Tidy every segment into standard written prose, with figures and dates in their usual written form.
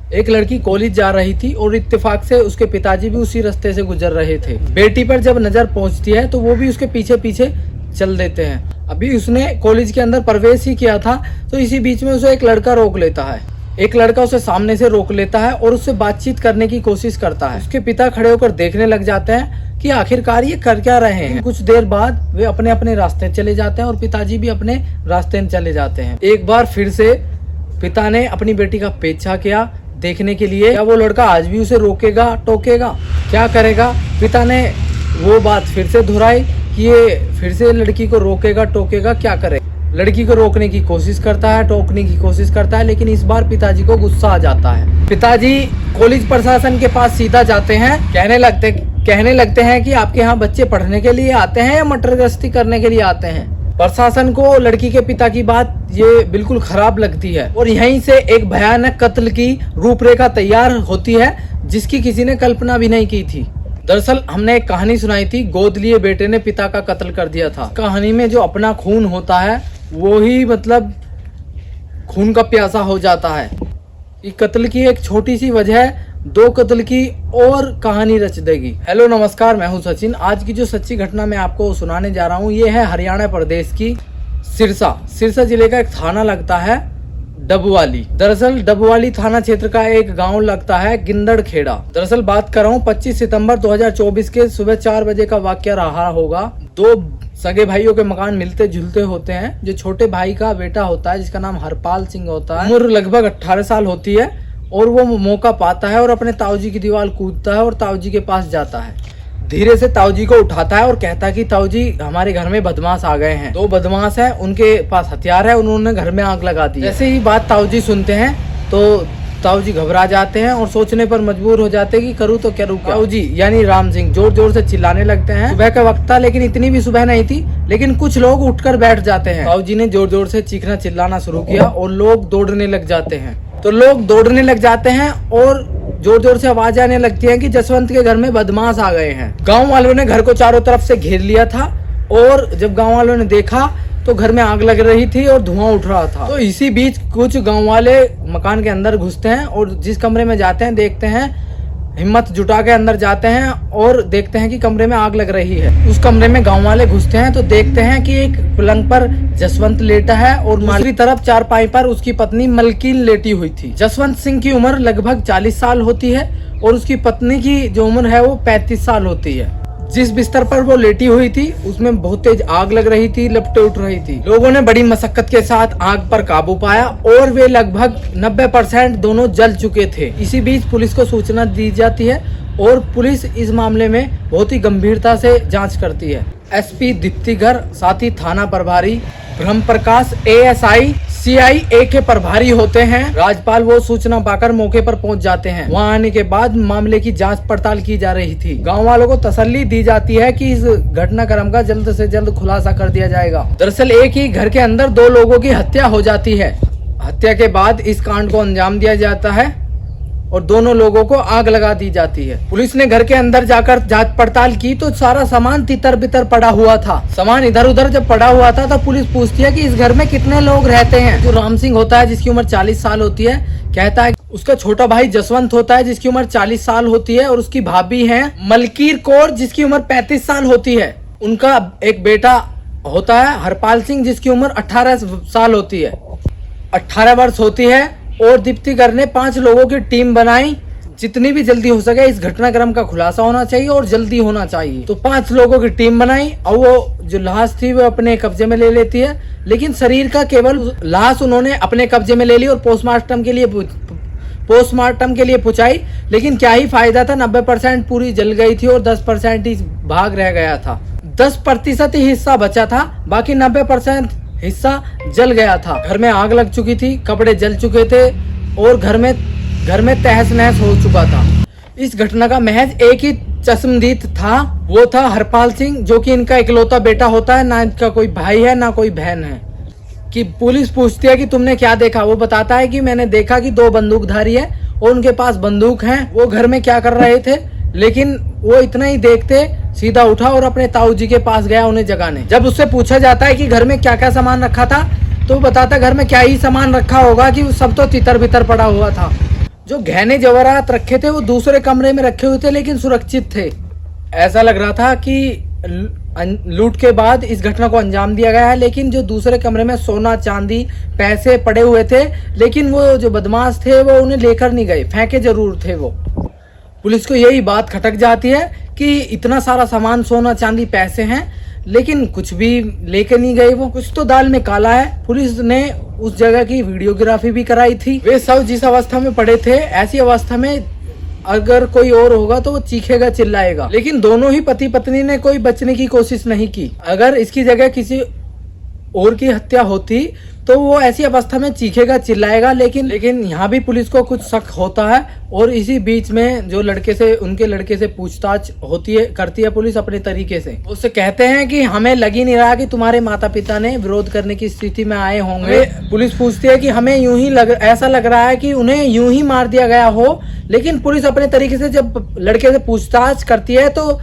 एक लड़की कॉलेज जा रही थी और इत्तेफाक से उसके पिताजी भी उसी रास्ते से गुजर रहे थे। बेटी पर जब नजर पहुंचती है तो वो भी उसके पीछे पीछे चल देते हैं। अभी उसने कॉलेज के अंदर प्रवेश ही किया था तो इसी बीच में उसे एक लड़का रोक लेता है। एक लड़का उसे सामने से रोक लेता है और उससे बातचीत करने की कोशिश करता है। उसके पिता खड़े होकर देखने लग जाते हैं कि आखिरकार ये कर क्या रहे हैं। कुछ देर बाद वे अपने अपने रास्ते चले जाते हैं और पिताजी भी अपने रास्ते में चले जाते हैं। एक बार फिर से पिता ने अपनी बेटी का पीछा किया देखने के लिए क्या वो लड़का आज भी उसे रोकेगा टोकेगा, क्या करेगा। पिता ने वो बात फिर से दोहराई कि ये फिर से लड़की को रोकेगा टोकेगा, क्या करे। लड़की को रोकने की कोशिश करता है, टोकने की कोशिश करता है, लेकिन इस बार पिताजी को गुस्सा आ जाता है। पिताजी कॉलेज प्रशासन के पास सीधा जाते हैं। कहने लगते हैं कि आपके यहाँ बच्चे पढ़ने के लिए आते हैं या मटर गश्ती करने के लिए आते हैं। प्रशासन को लड़की के पिता की बात ये बिल्कुल खराब लगती है और यहीं से एक भयानक कत्ल की रूपरेखा तैयार होती है जिसकी किसी ने कल्पना भी नहीं की थी। दरअसल हमने एक कहानी सुनाई थी, गोद लिए बेटे ने पिता का कत्ल कर दिया था। कहानी में जो अपना खून होता है वो ही मतलब खून का प्यासा हो जाता है। ये कत्ल की एक छोटी सी वजह दो कत्ल की और कहानी रच देगी। हेलो नमस्कार, मैं हूं सचिन। आज की जो सच्ची घटना मैं आपको सुनाने जा रहा हूं ये है हरियाणा प्रदेश की सिरसा जिले का एक थाना लगता है डबवाली। दरअसल डबवाली थाना क्षेत्र का एक गांव लगता है गिंदड़ खेड़ा। दरअसल बात कर रहा हूँ 25 सितंबर 2024 के सुबह 4 बजे का वाक्य रहा होगा। दो सगे भाइयों के मकान मिलते जुलते होते हैं। जो छोटे भाई का बेटा होता है जिसका नाम हरपाल सिंह होता है, उम्र लगभग 18 साल होती है और वो मौका पाता है और अपने ताऊजी की दीवार कूदता है और ताऊजी के पास जाता है। धीरे से ताऊजी को उठाता है और कहता है कि ताऊजी हमारे घर में बदमाश आ गए हैं। दो बदमाश हैं, उनके पास हथियार है, उन्होंने घर में आग लगा दी। जैसे ही बात ताऊजी सुनते हैं तो ताऊजी घबरा जाते हैं और सोचने पर मजबूर हो जाते हैं कि करूँ तो क्या करूँ। ताऊजी यानी राम सिंह जोर जोर से चिल्लाने लगते हैं। सुबह का वक्त था लेकिन इतनी भी सुबह नहीं थी, लेकिन कुछ लोग उठकर बैठ जाते हैं। ताऊजी ने जोर जोर से चीखना चिल्लाना शुरू किया और लोग दौड़ने लग जाते हैं। तो लोग दौड़ने लग जाते हैं और जोर जोर से आवाज आने लगती है कि जसवंत के घर में बदमाश आ गए हैं। गांव वालों ने घर को चारों तरफ से घेर लिया था और जब गांव वालों ने देखा तो घर में आग लग रही थी और धुआं उठ रहा था। तो इसी बीच कुछ गांव वाले मकान के अंदर घुसते हैं और जिस कमरे में जाते हैं देखते हैं, हिम्मत जुटा के अंदर जाते हैं और देखते हैं कि कमरे में आग लग रही है। उस कमरे में गांव वाले घुसते हैं तो देखते हैं कि एक पलंग पर जसवंत लेटा है और दूसरी तरफ चारपाई पर उसकी पत्नी मलकीन लेटी हुई थी। जसवंत सिंह की उम्र लगभग 40 साल होती है और उसकी पत्नी की जो उम्र है वो 35 साल होती है। जिस बिस्तर पर वो लेटी हुई थी उसमें बहुत तेज आग लग रही थी, लपटें उठ रही थी। लोगों ने बड़ी मशक्कत के साथ आग पर काबू पाया और वे लगभग 90% दोनों जल चुके थे। इसी बीच पुलिस को सूचना दी जाती है और पुलिस इस मामले में बहुत ही गंभीरता से जांच करती है। एसपी दीप्तिगर, साथ ही थाना प्रभारी ब्रह्म प्रकाश, एएसआई CIA के प्रभारी होते हैं। राजपाल वो सूचना पाकर मौके पर पहुंच जाते हैं। वहां आने के बाद मामले की जांच पड़ताल की जा रही थी। गांव वालों को तसल्ली दी जाती है कि इस घटनाक्रम का जल्द से जल्द खुलासा कर दिया जाएगा। दरअसल एक ही घर के अंदर दो लोगों की हत्या हो जाती है। हत्या के बाद इस कांड को अंजाम दिया जाता है और दोनों लोगों को आग लगा दी जाती है। पुलिस ने घर के अंदर जाकर जांच पड़ताल की तो सारा सामान तितर बितर पड़ा हुआ था। सामान इधर उधर जब पड़ा हुआ था तो पुलिस पूछती है कि इस घर में कितने लोग रहते हैं। जो राम सिंह होता है जिसकी उम्र 40 साल होती है कहता है उसका छोटा भाई जसवंत होता है जिसकी उम्र 40 साल होती है और उसकी भाभी है मलकीर कौर जिसकी उम्र 35 साल होती है। उनका एक बेटा होता है हरपाल सिंह जिसकी उम्र 18 साल होती है, 18 वर्ष होती है। और दीप्तिगर ने 5 लोगों की टीम बनाई। जितनी भी जल्दी हो सके इस घटनाक्रम का खुलासा होना चाहिए और जल्दी होना चाहिए। तो 5 लोगों की टीम बनाई और वो जो लाश थी वो अपने कब्जे में ले लेती है, लेकिन शरीर का केवल लाश उन्होंने अपने कब्जे में ले ली और पोस्टमार्टम के लिए पहुंचाई। लेकिन क्या ही फायदा था, 90% पूरी जल गई थी और 10% ही भाग रह गया था। 10% ही हिस्सा बचा था, बाकी 90% हिस्सा जल गया था। घर में आग लग चुकी थी, कपड़े जल चुके थे और घर में तहस नहस हो चुका था। इस घटना का महज एक ही चश्मदीद था, वो था हरपाल सिंह जो कि इनका इकलौता बेटा होता है। ना इनका कोई भाई है ना कोई बहन है। कि पुलिस पूछती है कि तुमने क्या देखा, वो बताता है कि मैंने देखा कि 2 बंदूकधारी है और उनके पास बंदूक है। वो घर में क्या कर रहे थे, लेकिन वो इतना ही देखते सीधा उठा और अपने ताऊजी के पास गया उन्हें जगाने। जब उससे पूछा जाता है कि घर में क्या क्या सामान रखा था तो बताता घर में क्या ही सामान रखा होगा कि सब तो तितर बितर पड़ा हुआ था। जो गहने जवाहरात रखे थे वो दूसरे कमरे में रखे हुए थे लेकिन सुरक्षित थे। ऐसा लग रहा था कि लूट के बाद इस घटना को अंजाम दिया गया है, लेकिन जो दूसरे कमरे में सोना चांदी पैसे पड़े हुए थे, लेकिन वो जो बदमाश थे वो उन्हें लेकर नहीं गए, फेंके जरूर थे वो। पुलिस को यही बात खटक जाती है कि इतना सारा सामान सोना चांदी पैसे हैं लेकिन कुछ भी लेके नहीं गए वो। कुछ तो दाल में काला है। पुलिस ने उस जगह की वीडियोग्राफी भी कराई थी। वे सब जिस अवस्था में पड़े थे, ऐसी अवस्था में अगर कोई और होगा तो वो चीखेगा चिल्लाएगा, लेकिन दोनों ही पति पत्नी ने कोई बचने की कोशिश नहीं की। अगर इसकी जगह किसी और की हत्या होती तो वो ऐसी अवस्था में चीखेगा चिल्लाएगा, लेकिन यहाँ भी पुलिस को कुछ शक होता है। और इसी बीच में जो उनके लड़के से पूछताछ करती है पुलिस अपने तरीके से। उससे कहते हैं कि हमें लग ही नहीं रहा कि तुम्हारे माता पिता ने विरोध करने की स्थिति में आए होंगे। पुलिस पूछती है कि हमें यूं ही ऐसा लग रहा है कि उन्हें यूं ही मार दिया गया हो, लेकिन पुलिस अपने तरीके से जब लड़के से पूछताछ करती है तो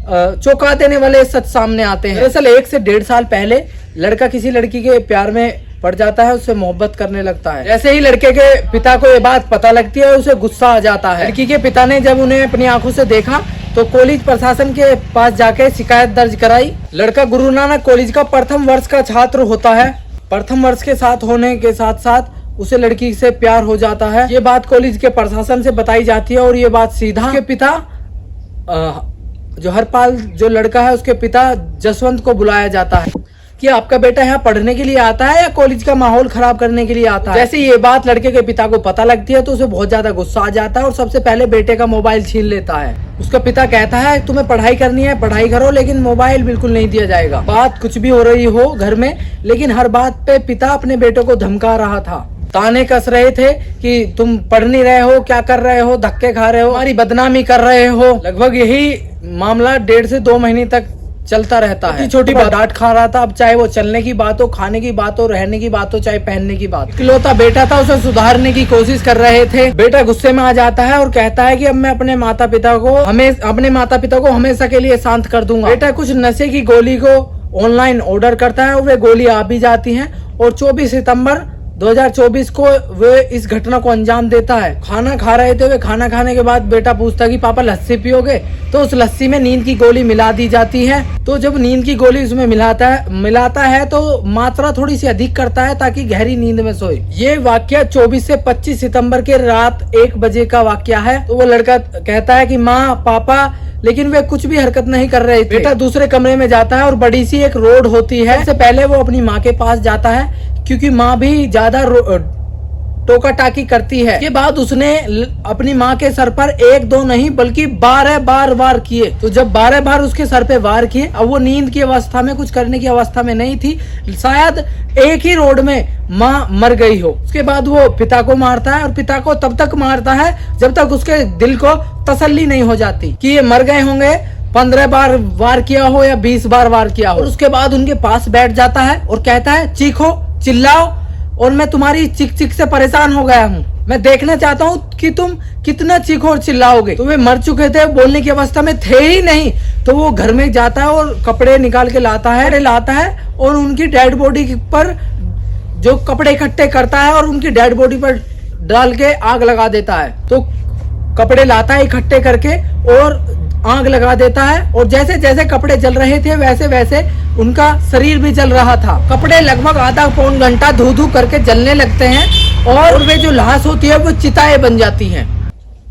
चौंका देने वाले सच सामने आते हैं। दरअसल 1 से 1.5 साल पहले लड़का किसी लड़की के प्यार में पड़ जाता है, उससे मोहब्बत करने लगता है। जैसे ही लड़के के पिता को ये बात पता लगती है उसे गुस्सा आ जाता है। लड़की के पिता ने जब उन्हें अपनी आंखों से देखा तो कॉलेज प्रशासन के पास जाके शिकायत दर्ज कराई। लड़का गुरु नानक कॉलेज का प्रथम वर्ष का छात्र होता है। प्रथम वर्ष के साथ होने के साथ साथ उसे लड़की से प्यार हो जाता है। ये बात कॉलेज के प्रशासन से बताई जाती है और ये बात सीधा के पिता जो हरपाल जो लड़का है उसके पिता जसवंत को बुलाया जाता है कि आपका बेटा यहाँ पढ़ने के लिए आता है या कॉलेज का माहौल खराब करने के लिए आता है। जैसे ये बात लड़के के पिता को पता लगती है तो उसे बहुत ज्यादा गुस्सा आ जाता है और सबसे पहले बेटे का मोबाइल छीन लेता है। उसका पिता कहता है तुम्हें पढ़ाई करनी है पढ़ाई करो, लेकिन मोबाइल बिल्कुल नहीं दिया जाएगा। बात कुछ भी हो रही हो घर में, लेकिन हर बात पे पिता अपने बेटे को धमका रहा था। ताने कस रहे थे कि तुम पढ़ नहीं रहे हो, क्या कर रहे हो, धक्के खा रहे हो, हमारी बदनामी कर रहे हो। लगभग यही मामला 1.5 से 2 महीने तक चलता रहता है। छोटी बात डांट खा रहा था, अब चाहे वो चलने की बात हो, खाने की बात हो, रहने की बात हो, चाहे पहनने की बात। इकलौता बेटा था, उसे सुधारने की कोशिश कर रहे थे। बेटा गुस्से में आ जाता है और कहता है कि अब मैं अपने माता पिता को हमेशा के लिए शांत कर दूंगा। बेटा कुछ नशे की गोली को ऑनलाइन ऑर्डर करता है और वे गोली आ भी जाती है और 24 सितम्बर 2024 को वे इस घटना को अंजाम देता है। खाना खा रहे थे वे, खाना खाने के बाद बेटा पूछता है कि पापा लस्सी पियोगे, तो उस लस्सी में नींद की गोली मिला दी जाती है। तो जब नींद की गोली उसमें मिलाता है तो मात्रा थोड़ी सी अधिक करता है ताकि गहरी नींद में सोए। ये वाक्य 24 से 25 सितंबर के रात 1 बजे का वाक्य है। तो वो लड़का कहता है कि माँ पापा, लेकिन वे कुछ भी हरकत नहीं कर रहे थे। बेटा दूसरे कमरे में जाता है और बड़ी सी एक रोड होती है। सबसे पहले वो अपनी माँ के पास जाता है क्योंकि माँ भी ज्यादा टोका टाकी करती है। के बाद उसने अपनी माँ के सर पर 1-2 नहीं बल्कि 12 बार वार किए। तो जब 12 बार उसके सर पे वार किए, अब वो नींद की अवस्था में, कुछ करने की अवस्था में नहीं थी, शायद एक ही रोड में माँ मर गई हो। उसके बाद वो पिता को मारता है और पिता को तब तक मारता है जब तक उसके दिल को तसल्ली नहीं हो जाती कि ये मर गए होंगे, 15 बार वार किया हो या 20 बार वार किया हो। और उसके बाद उनके पास बैठ जाता है और कहता है चीखो चिल्लाओ, और मैं तुम्हारी चिक से परेशान हो गया हूँ। मैं देखना चाहता हूँ कि तुम कितना चीखो और चिल्लाओगे। तो वे मर चुके थे, बोलने की अवस्था में थे ही नहीं। तो वो घर में जाता है और कपड़े निकाल के लाता है और उनकी डेड बॉडी पर जो कपड़े इकट्ठे करता है और उनकी डेड बॉडी पर डाल के आग लगा देता है। तो कपड़े लाता है इकट्ठे करके और आग लगा देता है, और जैसे जैसे कपड़े जल रहे थे वैसे वैसे उनका शरीर भी जल रहा था। कपड़े लगभग आधा पौन घंटा धू धू करके जलने लगते हैं और वे जो लाश होती है वो चिताएं बन जाती हैं।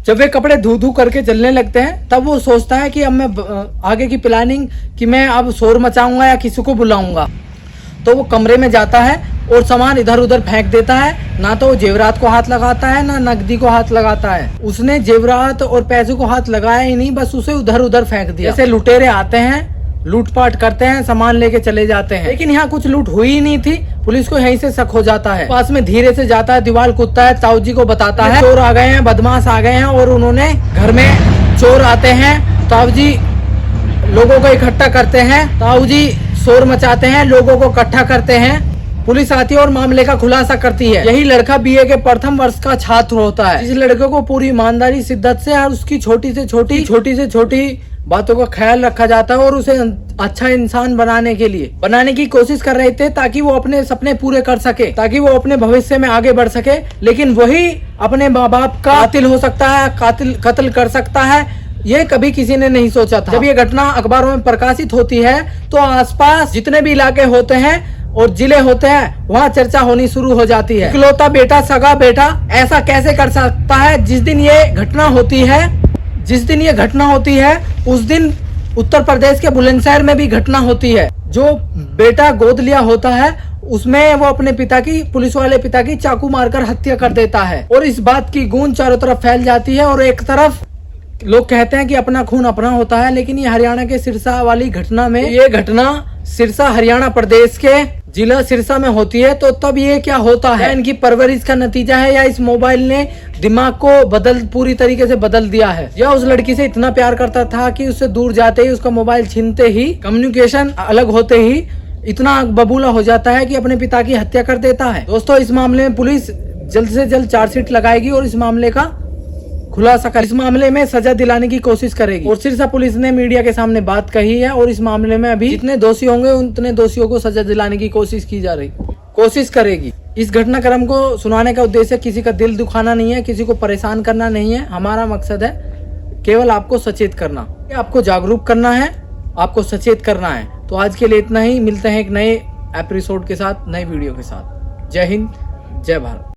जब वे कपड़े धू धू करके जलने लगते हैं तब वो सोचता है कि अब मैं आगे की प्लानिंग कि मैं अब शोर मचाऊंगा या किसी को बुलाऊंगा। तो वो कमरे में जाता है और सामान इधर उधर फेंक देता है। ना तो वो जेवरात को हाथ लगाता है ना नकदी को हाथ लगाता है। उसने जेवरात और पैसे को हाथ लगाया ही नहीं, बस उसे उधर उधर फेंक दिया। जैसे लुटेरे आते हैं, लूटपाट करते हैं, सामान लेके चले जाते हैं, लेकिन यहाँ कुछ लूट हुई ही नहीं थी। पुलिस को यहीं से शक हो जाता है। पास में धीरे से जाता है, दीवार कूदता है, ताऊ जी को बताता है चोर आ गए हैं, बदमाश आ गए हैं और उन्होंने घर में चोर आते हैं। ताऊ जी लोगों को इकट्ठा करते हैं, ताऊ जी शोर मचाते हैं, लोगों को इकट्ठा करते हैं पुलिस आती है और मामले का खुलासा करती है। यही लड़का बीए के प्रथम वर्ष का छात्र होता है। इस लड़के को पूरी ईमानदारी, शिद्दत से और उसकी छोटी से छोटी बातों का ख्याल रखा जाता है और उसे अच्छा इंसान बनाने की कोशिश कर रहे थे, ताकि वो अपने सपने पूरे कर सके, ताकि वो अपने भविष्य में आगे बढ़ सके। लेकिन वही अपने माँ बाप का कातिल हो सकता है, कत्ल कर सकता है, ये कभी किसी ने नहीं सोचा था। जब ये घटना अखबारों में प्रकाशित होती है तो आसपास जितने भी इलाके होते हैं और जिले होते हैं, वहाँ चर्चा होनी शुरू हो जाती है। इकलौता बेटा, सगा बेटा ऐसा कैसे कर सकता है? जिस दिन ये घटना होती है उस दिन उत्तर प्रदेश के बुलंदशहर में भी घटना होती है। जो बेटा गोद लिया होता है उसमें वो अपने पुलिस वाले पिता की चाकू मारकर हत्या कर देता है और इस बात की गूंज चारों तरफ फैल जाती है। और एक तरफ लोग कहते हैं कि अपना खून अपना होता है, लेकिन ये हरियाणा के सिरसा वाली घटना में, ये घटना सिरसा हरियाणा प्रदेश के जिला सिरसा में होती है। तो तब ये क्या होता है? इनकी परवरिश का नतीजा है या इस मोबाइल ने दिमाग को पूरी तरीके से बदल दिया है? या उस लड़की से इतना प्यार करता था कि उससे दूर जाते ही, उसका मोबाइल छीनते ही, कम्युनिकेशन अलग होते ही इतना बबूला हो जाता है कि अपने पिता की हत्या कर देता है। दोस्तों, इस मामले में पुलिस जल्द से जल्द चार्जशीट लगाएगी और इस मामले का खुलासा कर, इस मामले में सजा दिलाने की कोशिश करेगी। और सिरसा पुलिस ने मीडिया के सामने बात कही है और इस मामले में अभी जितने दोषी होंगे उतने दोषियों को सजा दिलाने की कोशिश करेगी। इस घटनाक्रम को सुनाने का उद्देश्य किसी का दिल दुखाना नहीं है, किसी को परेशान करना नहीं है। हमारा मकसद है केवल आपको सचेत करना, आपको जागरूक करना है, आपको सचेत करना है। तो आज के लिए इतना ही। मिलते हैं एक नए एपिसोड के साथ, नए वीडियो के साथ। जय हिंद, जय भारत।